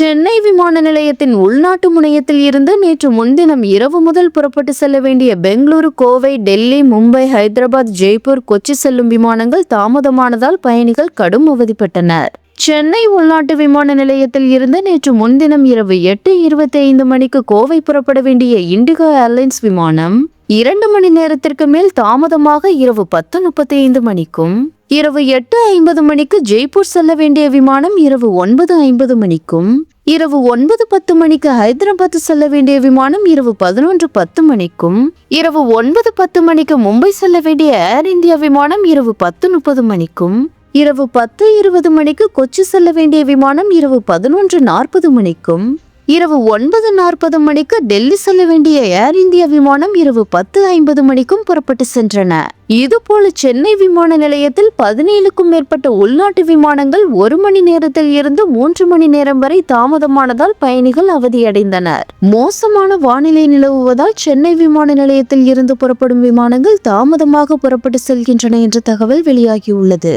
சென்னை விமான நிலையத்தின் உள்நாட்டு முனையத்தில் இருந்து நேற்று முன்தினம் இரவு முதல் புறப்பட்டு செல்ல வேண்டிய பெங்களூரு, கோவை, டெல்லி, மும்பை, ஹைதராபாத், ஜெய்ப்பூர், கொச்சி செல்லும் விமானங்கள் தாமதமானதால் பயணிகள் கடும் அவதிப்பட்டனர். சென்னை உள்நாட்டு விமான நிலையத்தில் இருந்து நேற்று முன்தினம் இரவு 8:25 மணிக்கு கோவை புறப்பட வேண்டிய இண்டிகோ ஏர்லைன்ஸ் விமானம் 2 மணி நேரத்திற்கு மேல் தாமதமாக இரவு 10:35 மணிக்கும், இரவு 8:50 மணிக்கு ஜெய்ப்பூர் செல்ல வேண்டிய விமானம் இரவு 9:50 மணிக்கும், இரவு 9:10 மணிக்கு ஹைதராபாத் செல்ல வேண்டிய விமானம் இரவு 11:10 மணிக்கும், இரவு 9:10 மணிக்கு மும்பை செல்ல வேண்டிய ஏர் இந்தியா விமானம் இரவு 10:30 மணிக்கும், இரவு 10:20 மணிக்கு கொச்சி செல்ல வேண்டிய விமானம் இரவு 11:40 மணிக்கும், இரவு 9:40 மணிக்கு டெல்லி செல்ல வேண்டிய ஏர் இந்தியா விமானம் இரவு 10:50 மணிக்கும் புறப்பட்டு சென்றன. இதுபோல சென்னை விமான நிலையத்தில் 17க்கும் மேற்பட்ட உள்நாட்டு விமானங்கள் 1 மணி நேரத்தில் இருந்து 3 மணி நேரம் வரை தாமதமானதால் பயணிகள் அவதியடைந்தனர். மோசமான வானிலை நிலவுவதால் சென்னை விமான நிலையத்தில் இருந்து புறப்படும் விமானங்கள் தாமதமாக புறப்பட்டு செல்கின்றன என்ற தகவல் வெளியாகியுள்ளது.